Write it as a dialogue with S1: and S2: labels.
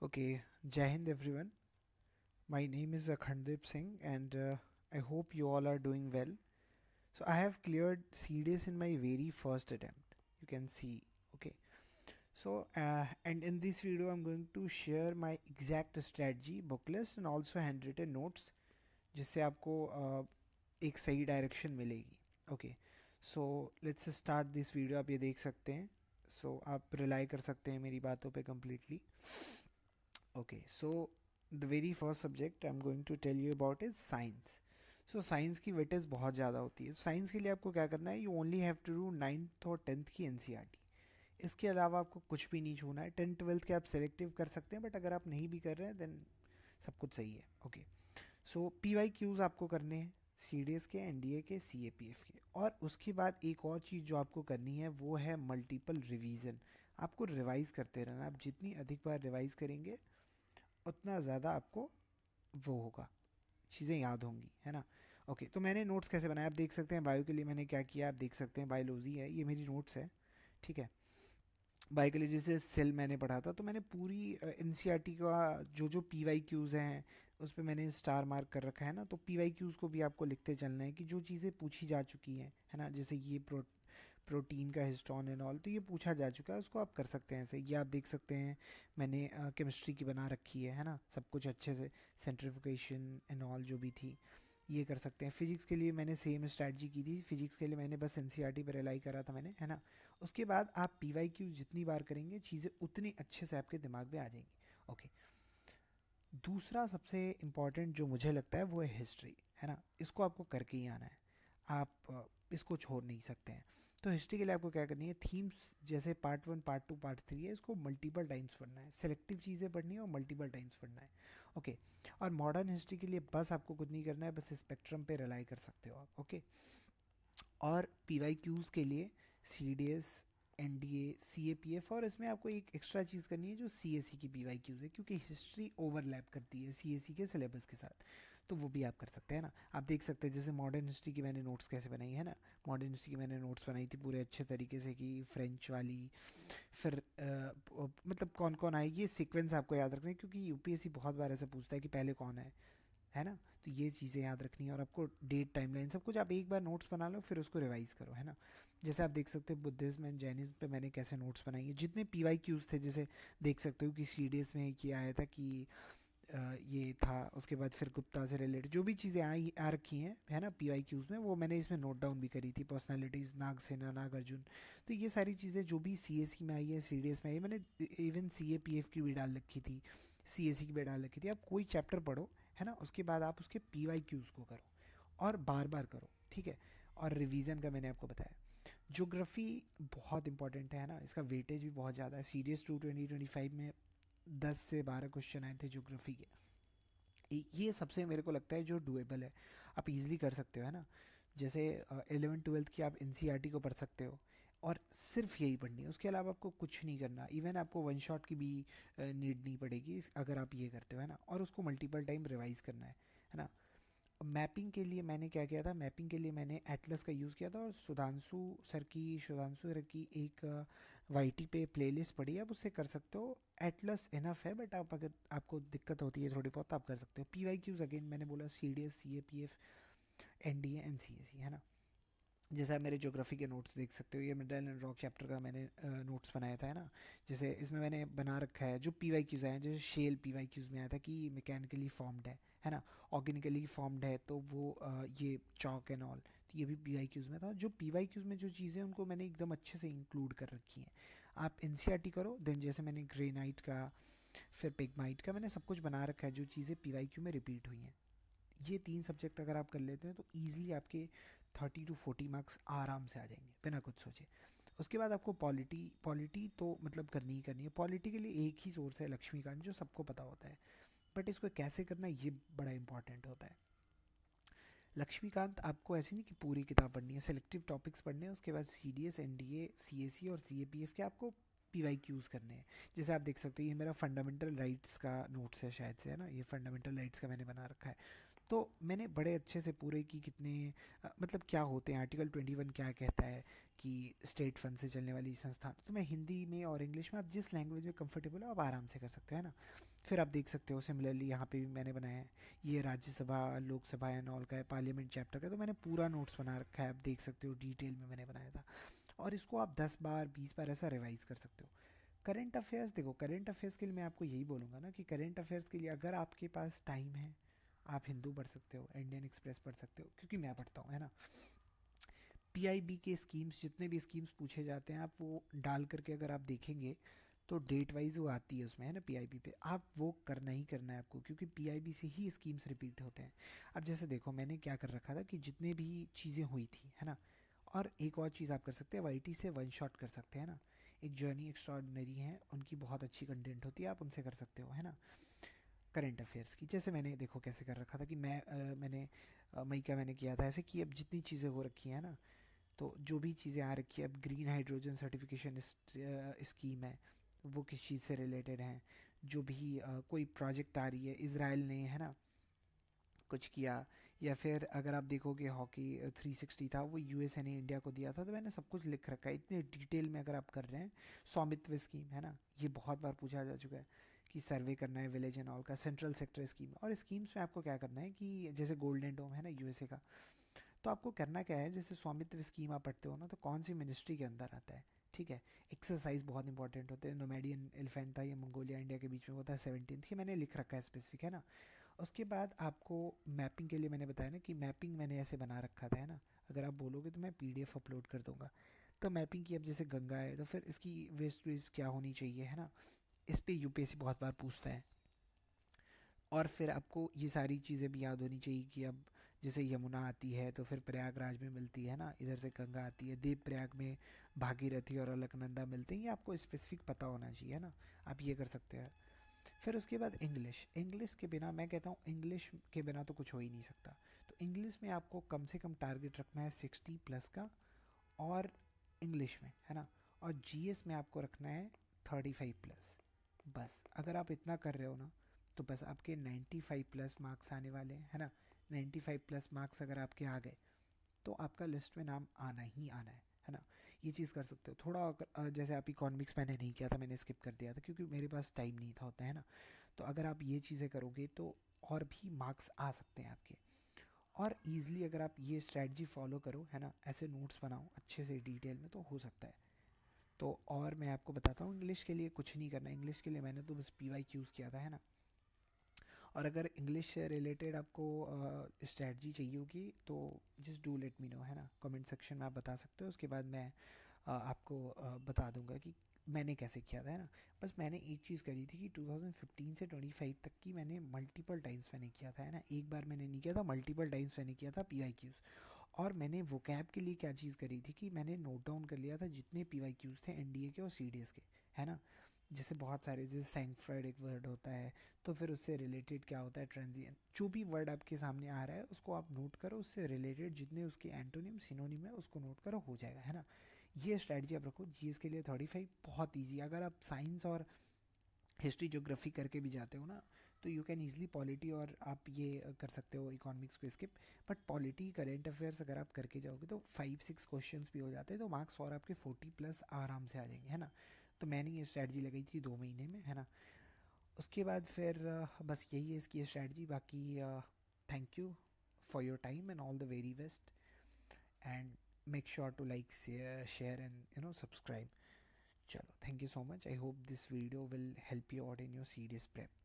S1: Okay, Jai Hind everyone. My name is Akhandip Singh and I hope you all are doing well. So I have cleared CDs in my very first attempt. You can see. Okay. And in this video I'm going to share my exact strategy, book list and also handwritten notes जिससे आपको एक सही direction मिलेगी. Okay, so let's start this video. आप ये देख सकते हैं. सो आप रिलाई कर सकते हैं मेरी बातों पे completely. Okay, so the very first subject I'm going to tell you about is science. So science की वेटेज बहुत ज़्यादा होती है. साइंस के लिए आपको क्या करना है, you only have to do 9th और 10th की एनसीईआरटी. इसके अलावा आपको कुछ भी नहीं छूना है. 10th 12th के आप सेलेक्टिव कर सकते हैं, बट अगर आप नहीं भी कर रहे हैं देन सब कुछ सही है. ओके, सो पी वाई क्यूज़ आपको करने हैं, सी डी एस के, एन डी ए के, सी ए पी एफ के. और उसके बाद एक और चीज़ जो आपको करनी है वो है मल्टीपल रिवीजन. आपको रिवाइज करते रहना. आप जितनी अधिक बार रिवाइज करेंगे उतना ज़्यादा आपको वो होगा, चीज़ें याद होंगी, है ना. ओके, तो मैंने नोट्स कैसे बनाए आप देख सकते हैं. बायो के लिए मैंने क्या किया आप देख सकते हैं. बायोलॉजी है, ये मेरी नोट्स है. ठीक है. बायो के लिए जैसे सेल मैंने पढ़ा था, तो मैंने पूरी एन सी आर टी का जो जो पी वाई क्यूज़ हैं उस पर मैंने स्टार मार्क कर रखा है ना. तो पी वाई क्यूज़ को भी आपको लिखते चलना है कि जो चीज़ें पूछी जा चुकी हैं, है ना. जैसे ये प्रोटीन का हिस्टोन एंड ऑल, तो ये पूछा जा चुका है, उसको आप कर सकते हैं ऐसे. ये आप देख सकते हैं मैंने केमिस्ट्री की बना रखी है ना, सब कुछ अच्छे से. सेंट्रिफिकेशन एंड ऑल जो भी थी ये कर सकते हैं. फिजिक्स के लिए मैंने सेम स्ट्रैटेजी की थी. फिजिक्स के लिए मैंने बस एनसीईआरटी पर रिलाई करा था मैंने, है ना. उसके बाद आप पी वाई क्यू जितनी बार करेंगे चीज़ें उतनी अच्छे से आपके दिमाग में आ जाएंगी. ओके, दूसरा सबसे इम्पॉर्टेंट जो मुझे लगता है वो है हिस्ट्री, है ना. इसको आपको करके ही आना है. आप इसको छोड़ नहीं सकते हैं. तो हिस्ट्री के लिए आपको क्या करनी है, थीम्स जैसे पार्ट 1 पार्ट 2 पार्ट 3 है, इसको मल्टीपल टाइम्स पढ़ना है. सेलेक्टिव चीज़ें पढ़नी है और मल्टीपल टाइम्स पढ़ना है. ओके, और मॉडर्न हिस्ट्री के लिए बस आपको कुछ नहीं करना है, बस स्पेक्ट्रम पे रिलाई कर सकते हो आप. ओके, और पी वाई क्यूज़ के लिए C D S, N D A, C A P F, और इसमें आपको एक एक्स्ट्रा चीज़ करनी है जो सी एस सी की पी वाई क्यूज़ है, क्योंकि हिस्ट्री ओवरलैप करती है सी एस सी के सिलेबस के साथ. तो वो भी आप कर सकते हैं ना. आप देख सकते हैं जैसे मॉडर्न हिस्ट्री की मैंने नोट्स कैसे बनाई है ना. मॉडर्न हिस्ट्री की मैंने नोट्स बनाई थी पूरे अच्छे तरीके से, कि फ्रेंच वाली, फिर मतलब कौन कौन आए ये सीक्वेंस आपको याद रखना है, क्योंकि यूपीएससी बहुत बार ऐसा पूछता है कि पहले कौन है ना. तो ये चीज़ें याद रखनी है, और आपको डेट, टाइमलाइन, सब कुछ आप एक बार नोट्स बना लो फिर उसको रिवाइज करो, है ना. जैसे आप देख सकते हो बुद्धिज्म एंड जैनिज्म पे मैंने कैसे नोट्स बनाई है, जितने पी वाई क्यूज़ थे. जैसे देख सकते हो कि सी डी एस में एक ये आया था कि ये था. उसके बाद फिर गुप्ता से रिलेटेड जो भी चीज़ें आई आ रखी हैं, है ना, पी वाई क्यूज़ में, वो मैंने इसमें नोट डाउन भी करी थी. पर्सनालिटीज़, नागसेना, नागार्जुन. तो ये सारी चीज़ें जो भी सी एस सी में आई है, सी डी एस में आई है, मैंने even C A P F की भी डाल रखी थी, सी एस सी की भी डाल रखी थी. आप कोई चैप्टर पढ़ो, है ना, उसके बाद आप उसके पी वाई क्यूज़ को करो और बार बार करो. ठीक है. और रिवीजन का मैंने आपको बताया. ज्योग्राफी बहुत इंपॉर्टेंट है ना, इसका वेटेज भी बहुत ज़्यादा है. सी डी एस 2025 में 10 से 12 क्वेश्चन आए थे ज्योग्राफी के. ये सबसे मेरे को लगता है जो डुएबल है, आप इजीली कर सकते हो, है ना. जैसे 11th 12th की आप एन को पढ़ सकते हो, और सिर्फ यही पढ़नी है, उसके अलावा आपको कुछ नहीं करना. इवन आपको वन शॉट की भी नीड नहीं पड़ेगी अगर आप ये करते हो, है ना. और उसको मल्टीपल टाइम रिवाइज करना है ना. मैपिंग के लिए मैंने क्या किया था, मैपिंग के लिए मैंने एटलस का यूज़ किया था, और सुधांशु सर की एक वाईटी पे प्लेलिस्ट पड़ी है, आप उससे कर सकते हो. एटलस इनफ है, बट आप अगर आपको दिक्कत होती है थोड़ी बहुत तो आप कर सकते हो. पी वाई क्यूज़ अगेन मैंने बोला C D S, C A P F, N D A, N C A C, है ना. जैसे आप मेरे ज्योग्राफी के नोट्स देख सकते हो, ये मिडल एंड रॉक चैप्टर का मैंने नोट्स बनाया था, है ना. जैसे इसमें मैंने बना रखा है जो पी वाई क्यूज़ आए हैं. जैसे शेल पी वाई क्यूज़ में आया था कि मैकेनिकली फॉर्म्ड है ना. ऑर्गेनिकली फॉर्म्ड है तो वो ये चौक एंड ऑल, तो ये भी पी वाई क्यूज़ में था. जो पी वाई क्यूज़ में जो चीज़ें हैं उनको मैंने एकदम अच्छे से इंक्लूड कर रखी हैं. आप एन सी आर टी करो, देन जैसे मैंने ग्रेनाइट का, फिर पिगमाइट का, मैंने सब कुछ बना रखा है जो चीज़ें पी वाई क्यू में रिपीट हुई हैं. ये 3 सब्जेक्ट अगर आप कर लेते हैं तो ईजिली आपके 30 to 40 मार्क्स आराम से आ जाएंगे बिना कुछ सोचे. उसके बाद आपको पॉलिटी, पॉलिटी तो मतलब करनी ही करनी है. पॉलिटी के लिए एक ही सोर्स है, लक्ष्मीकांत, जो सबको पता होता है, बट इसको कैसे करना है ये बड़ा इंपॉर्टेंट होता है. लक्ष्मीकांत आपको ऐसी नहीं कि पूरी किताब पढ़नी है, सेलेक्टिव टॉपिक्स पढ़ने हैं. उसके बाद C D S, N D A, C A C और सी ए पी एफ के आपको पी वाई क्यूज़ करने हैं. जैसे आप देख सकते हो ये मेरा फंडामेंटल राइट्स का नोट्स है शायद से, है ना. ये फंडामेंटल राइट्स का मैंने बना रखा है. तो मैंने बड़े अच्छे से पूरे की कितने मतलब क्या होते हैं, आर्टिकल 21 क्या कहता है कि स्टेट फंड से चलने वाली संस्थान, तो मैं हिंदी में और इंग्लिश में, आप जिस लैंग्वेज में कंफर्टेबल हो आप आराम से कर सकते हैं ना। फिर आप देख सकते हो सिमिलरली यहाँ पे भी मैंने बनाया है, ये राज्यसभा लोकसभा एंड ऑल का है, पार्लियामेंट चैप्टर का, तो मैंने पूरा नोट्स बना रखा है, आप देख सकते हो डिटेल में मैंने बनाया था। और इसको आप 10 बार 20 बार ऐसा रिवाइज कर सकते हो। करंट अफेयर्स देखो, करंट अफेयर्स के लिए मैं आपको यही बोलूँगा ना कि करंट अफेयर्स के लिए अगर आपके पास टाइम है, आप हिंदू पढ़ सकते हो, इंडियन एक्सप्रेस पढ़ सकते हो, क्योंकि मैं पढ़ता हूँ, है ना। पीआईबी के स्कीम्स, जितने भी स्कीम्स पूछे जाते हैं, आप वो डाल करके अगर आप देखेंगे तो डेट वाइज वो आती है उसमें, है ना, पीआईबी पे आप वो करना ही करना है आपको, क्योंकि पीआईबी से ही स्कीम्स रिपीट होते हैं। अब जैसे देखो मैंने क्या कर रखा था कि जितने भी चीज़ें हुई थी, है ना, और एक और चीज़ आप कर सकते हैं, वाईटी से वन शॉट कर सकते हैं ना। एक जर्नी एक्स्ट्रॉर्डनरी है, उनकी बहुत अच्छी कंटेंट होती है, आप उनसे कर सकते हो, है ना। करंट अफेयर्स की जैसे मैंने देखो कैसे कर रखा था कि मैंने मई का मैंने किया था ऐसे कि अब जितनी चीज़ें हो रखी हैं ना, तो जो भी चीज़ें आ रखी है, अब ग्रीन हाइड्रोजन सर्टिफिकेशन स्कीम है, वो किस चीज़ से रिलेटेड है। जो भी कोई प्रोजेक्ट आ रही है, इसराइल ने, है ना, कुछ किया, या फिर अगर आप देखोगे हॉकी 360 था, वो यूएसए ने इंडिया को दिया था, तो मैंने सब कुछ लिख रखा है इतने डिटेल में अगर आप कर रहे हैं। स्वामित्व स्कीम, है ना, ये बहुत बार पूछा जा चुका है कि सर्वे करना है विलेज एंड ऑल का, सेंट्रल सेक्टर स्कीम, और स्कीम्स में आपको क्या करना है कि जैसे गोल्डन डोम है ना यूएसए का, तो आपको करना क्या है, जैसे स्वामित्व स्कीम आप पढ़ते हो ना, तो कौन सी मिनिस्ट्री के अंदर आता है, ठीक है। एक्सरसाइज बहुत इंपॉर्टेंट होते हैं, नोमैडियन एलिफेंट था, ये मंगोलिया इंडिया के बीच में होता है 17th, ये मैंने लिख रखा है स्पेसिफिक, है ना। उसके बाद आपको मैपिंग के लिए मैंने बताया ना कि मैपिंग मैंने ऐसे बना रखा था, है ना। अगर आप बोलोगे तो मैं पीडीएफ अपलोड कर दूंगा। तो मैपिंग की, अब जैसे गंगा है तो फिर इसकी वेस्ट वेज क्या होनी चाहिए, है ना, इस पे यूपीएससी बहुत बार पूछता है। और फिर आपको ये सारी चीज़ें भी याद होनी चाहिए कि अब जैसे यमुना आती है तो फिर प्रयागराज में मिलती है ना, इधर से गंगा आती है, देव प्रयाग में भागीरथी और अलकनंदा मिलते हैं, ये आपको स्पेसिफिक पता होना चाहिए, है ना। आप ये कर सकते हैं। फिर उसके बाद इंग्लिश, इंग्लिश के बिना मैं कहता हूँ, इंग्लिश के बिना तो कुछ हो ही नहीं सकता। तो इंग्लिश में आपको कम से कम टारगेट रखना है 60+ का, और इंग्लिश में, है ना। और जीएस में आपको रखना है 35+। बस अगर आप इतना कर रहे हो ना, तो बस आपके 95+ मार्क्स आने वाले हैं, है ना। 95+ मार्क्स अगर आपके आ गए तो आपका लिस्ट में नाम आना ही आना है ना। ये चीज़ कर सकते हो थोड़ा जैसे आप इकोनॉमिक्स मैंने नहीं किया था, मैंने स्किप कर दिया था क्योंकि मेरे पास टाइम नहीं था होता, है ना। तो अगर आप ये चीज़ें करोगे तो और भी मार्क्स आ सकते हैं आपके। और ईज़िली अगर आप ये स्ट्रेटजी फॉलो करो, है ना, ऐसे नोट्स बनाओ अच्छे से डिटेल में, तो हो सकता है। तो और मैं आपको बताता हूँ, इंग्लिश के लिए कुछ नहीं करना, इंग्लिश के लिए मैंने तो बस पीवाई क्यूज़ किया था, है ना। और अगर इंग्लिश से रिलेटेड आपको स्ट्रेटजी चाहिए होगी तो just do let me know, है ना, कमेंट सेक्शन में आप बता सकते हो, उसके बाद मैं आपको बता दूंगा कि मैंने कैसे किया था, है ना। बस मैंने एक चीज़ करी थी कि 2015 से 25 तक की मैंने मल्टीपल टाइम्स मैंने किया था, है ना, एक बार मैंने नहीं किया था, मल्टीपल टाइम्स मैंने किया था पी वाई क्यूज़। और मैंने वो कैब के लिए क्या चीज़ करी थी कि मैंने नोट डाउन कर लिया था जितने पी वाई क्यूज़ थे एनडीए के और सी डी एस के, है ना। जैसे बहुत सारे, जैसे सैंक्फ्राइड एक वर्ड होता है, तो फिर उससे रिलेटेड क्या होता है ट्रांजिएंट, जो भी वर्ड आपके सामने आ रहा है उसको आप नोट करो, उससे रिलेटेड जितने उसके एंटोनिम सिनोनिम है उसको नोट करो, हो जाएगा, है ना। ये स्ट्रैटेजी आप रखो जीएस के लिए। 35 बहुत ईजी, अगर आप साइंस और हिस्ट्री ज्योग्राफी करके भी जाते हो ना, तो यू कैन ईजिली पॉलिटी, और आप ये कर सकते हो इकोनॉमिक्स को skip. But polity current affairs अगर आप करके जाओगे तो 5-6 क्वेश्चंस भी हो जाते हैं, तो मार्क्स और आपके 40+ आराम से आ जाएंगे, है ना। तो मैंने ये स्ट्रैटेजी लगाई थी 2 महीने में, है ना। उसके बाद फिर बस यही है इसकी स्ट्रैटेजी। बाकी thank you for your time and all the very best, and make sure to like share and subscribe. Chalo, thank you so much. I hope this video will help you out in your serious prep.